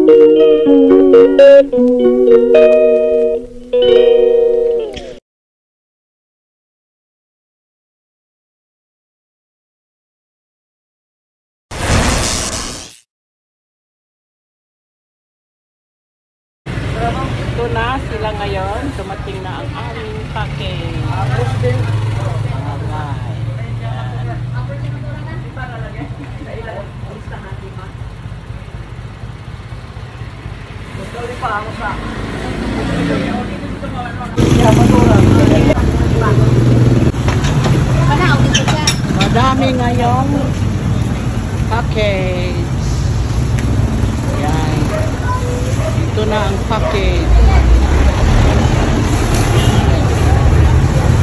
Ito na sila ngayon. Dumating na ang aming package. Madami ngayong package. Yan. Ito na ang package.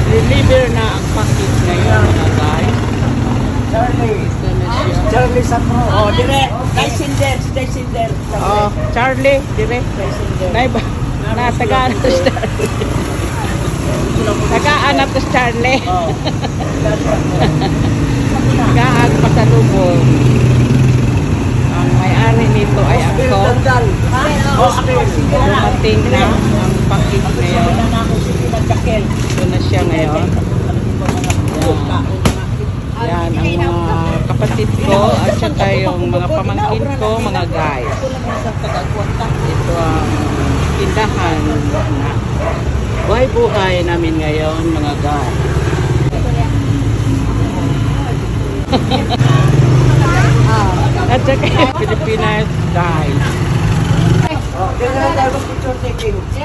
Deliver na ang package ngayon, mga guys. Charlie. Ito na siya. Charlie Sapro. Oh, dire. Dysinder. Oh, Charlie, dire. Naiba. Tagaan to Charlie. Tagaan na to Charlie. Tagaan pasalubong. Ang may-ari nito ay ako. Dumating na ang package ngayon. Ito na siya ngayon. Yan ang mga kapatid ko at saka yung mga pamangkin ko, mga guys. Ito ang tindahan na buhay-buhay namin ngayon, mga guys. At saka yung Pilipinas guys.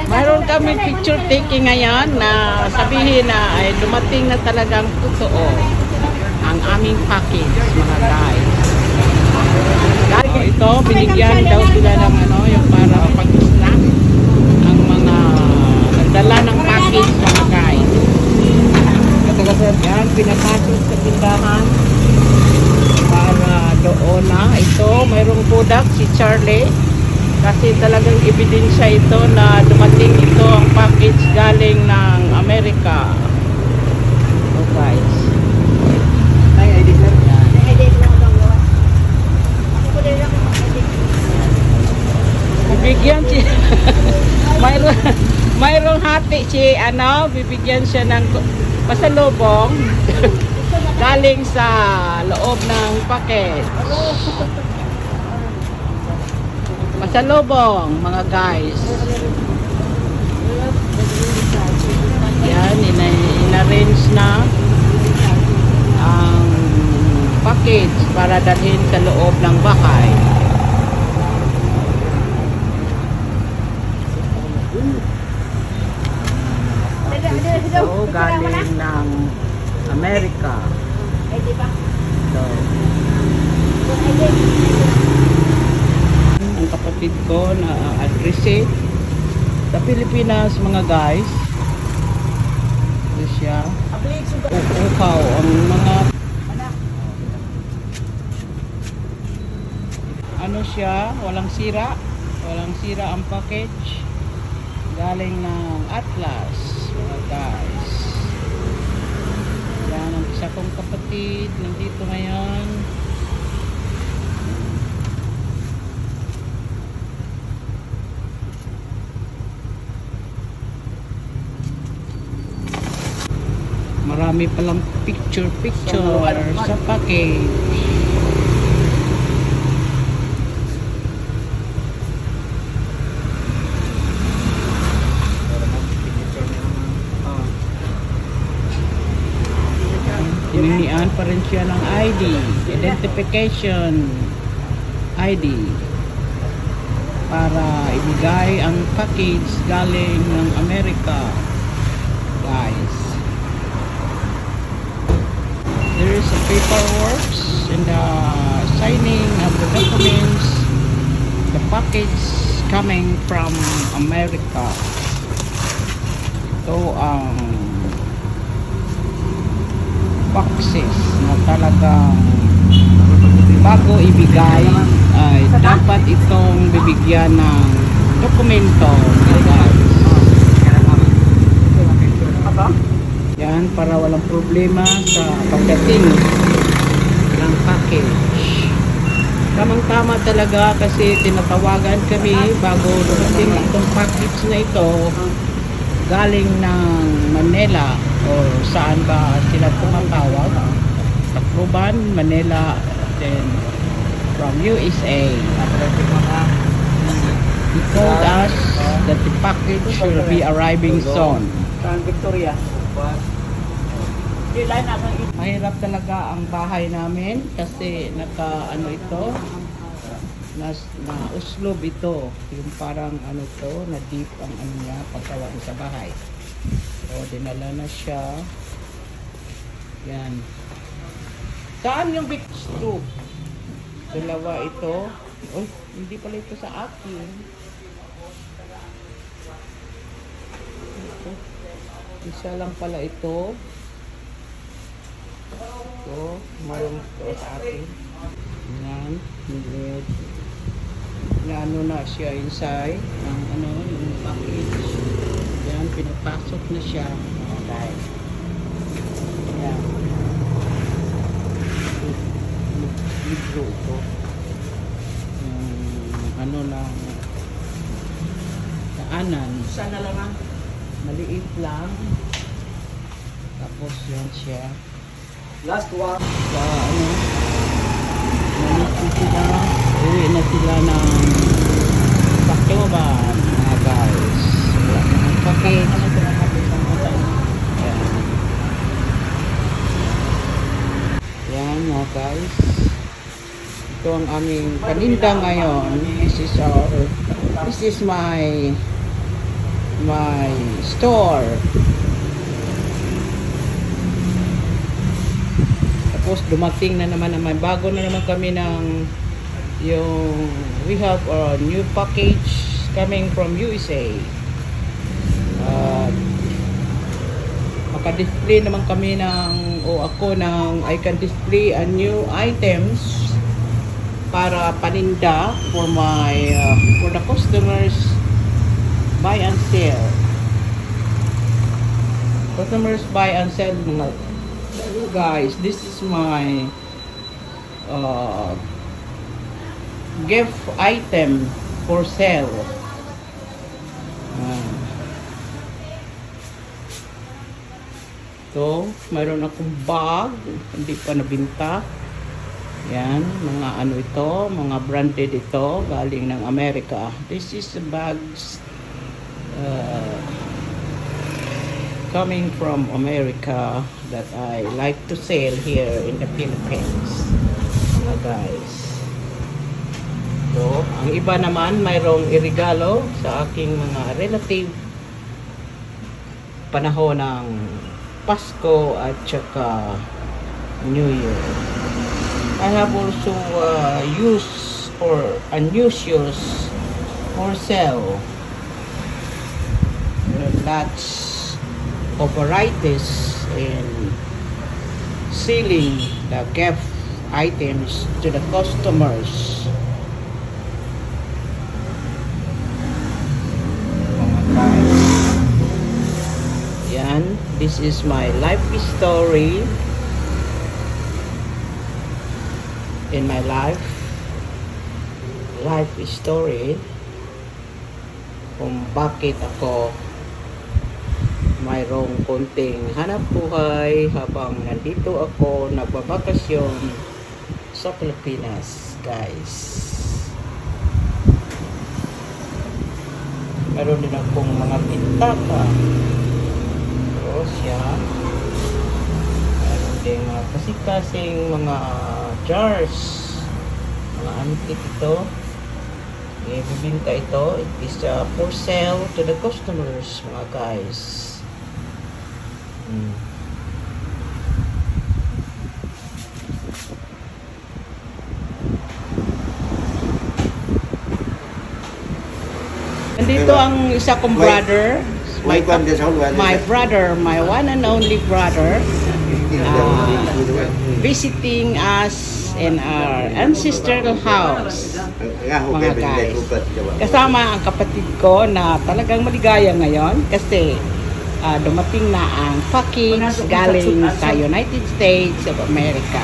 Mayroon kami picture taking ngayon na sabihin na ay dumating na talagang totoo ang aming package, mga guys. Ito, binigyan daw sila ng yung para pag-snack ang mga nagdala ng package, mga guys. Yan, pinapasok sa tindahan para doon na. Ito, mayroong product si Charlie. Kasi talagang ebidensya ito na dumating ito ang package galing ng Amerika. So guys. Bibigyan siya. mayroong hati si bibigyan siya ng pasalubong galing sa loob ng package. Pasalubong, mga guys. Yan, in-arrange na ang package para dalhin sa loob ng bahay. So, galing ng Amerika. So, ang kapatid ko na address sa Pilipinas, mga guys. Ito siya. Ukaw ang mga siya, walang sira ang package galing ng Atlas, mga guys. Yan ang isa kong kapatid nandito ngayon. Marami palang picture sa package. Hininian pa rin siya ng ID, identification ID, para ibigay ang package galing ng Amerika, guys. There is a paperwork and the signing of the documents. The package coming from America. Ito ang boxes na talagang bago ibigay ay dapat itong bibigyan ng dokumento, guys. Yan, para walang problema sa pagdating ng package. Tamang-tama talaga kasi tinatawagan kami bago dumating itong package na ito galing ng Manila o saan ba sila tumatawag. Tacloban, Manila, then from USA. He told us that the package will be arriving soon. San Victoria. Di line ako. Mahirap talaga ang bahay namin kasi naka ano ito na uslob ito, yung parang ano to na deep ang ano niya pagkawa sa bahay. So dinala na siya. Yan. Saan yung big stove? Dalawa ito. Uy, hindi pala ito sa akin. Isa lang pala ito. So, mayroon ito sa akin. Yan. Ano na siya inside. Ang ano, yung package. Yan, pinapasok na siya. Okay. Yan. Libro ito. Ano lang. Daanan. Sana lang ah. Maliit lang. Tapos yan siya. Last one. Sa ano, nalit sila, uwi na sila ng Tacloban, mga guys. Package. Yan mga guys. Ito ang aming paninda ngayon. This is my store. Tapos dumating na naman may bago na naman kami ng we have a new package coming from USA. Maka-display naman kami I can display a new items para paninda for for the customers buy and sell. Customers buy and sell mga guys. This is my gift item for sale. So, mayroon akong bag, hindi pa nabinta. Yan, mga ano ito, mga branded ito, galing ng Amerika. This is the bags coming from America that I like to sell here in the Philippines. Mga guys. So, ang iba naman mayroong irigalo sa aking mga relative panahon ng Pasko at saka New Year. I have also used or unused shoes for sale. Lots of varieties in selling the gift items to the customers. Yan, this is my life story in my life story kung bakit ako mayroong konting hanap buhay habang nandito ako nagbabakasyon sa Pilipinas, guys. Meron din akong mga pintaka. Tapos yan. Meron din mga kasing mga jars. Mga antique ito. Ibibinta ito. It is for sale to the customers, mga guys. Nandito ang isa kong brother, my brother, my one and only brother, visiting us in our ancestral house, mga guys. Kasama ang kapatid ko na talagang maligaya ngayon kasi dumating na ang package galing sa United States of America.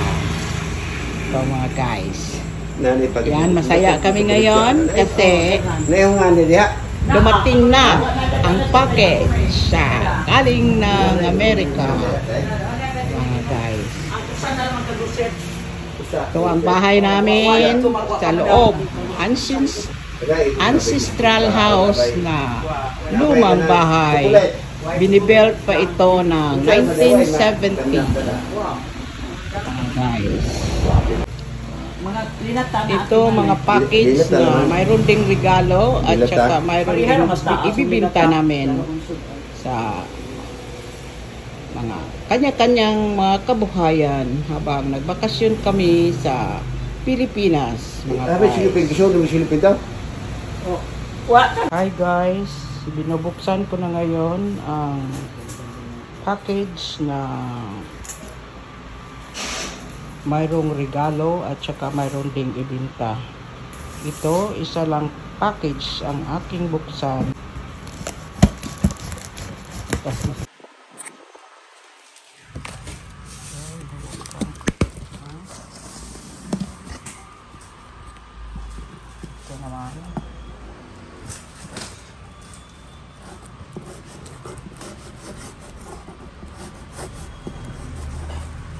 So mga guys, Yan, masaya kami ngayon kasi Nayong diha. dumating na ang package sa galing ng Amerika. Mga guys. Ito ang bahay namin sa loob. Ancestral house na lumang bahay. Binibuilt pa ito ng 1970. Guys. Ito mga package na mayroon ding regalo at saka mayroon ding ibibinta namin sa mga kanya-kanyang mga kabuhayan habang nagbakasyon kami sa Pilipinas. Mga guys. Hi guys, binubuksan ko na ngayon ang package na mayroong regalo at saka mayroon ding ibinta. Ito, isa lang package ang aking buksan. Ito naman.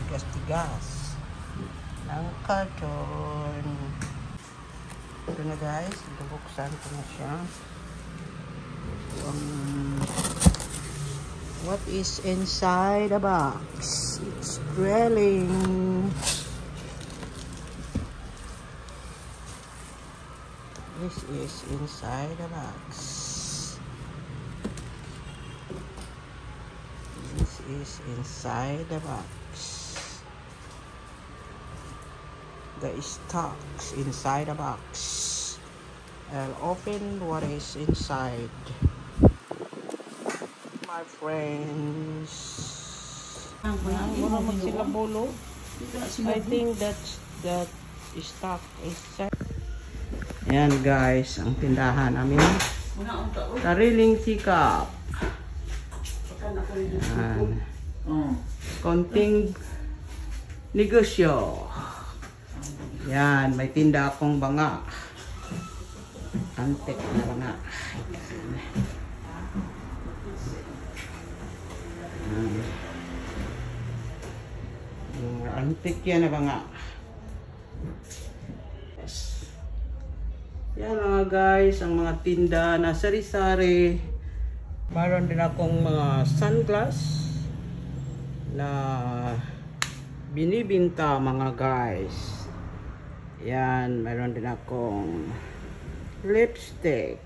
Tigas-tigas ng karton. Ito na guys, bubuksan ko na siya. What is inside the box? It's grilling. This is inside the box. This is inside the box. The stocks inside the box. I'll open what is inside. My friends. I think that stock is set. Ayan guys, ang tindahan namin. Sariling sikap. Ayan. Konting negosyo. Yan, may tinda akong banga. Antik na banga. Antik yan na banga. Yan mga guys, ang mga tinda na sari-sari. Mayroon din akong mga sunglass na binibinta mga guys. Yan, mayroon din akong lipstick.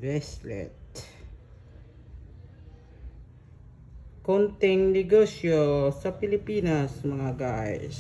Bracelet. Konting negosyo sa Pilipinas mga guys.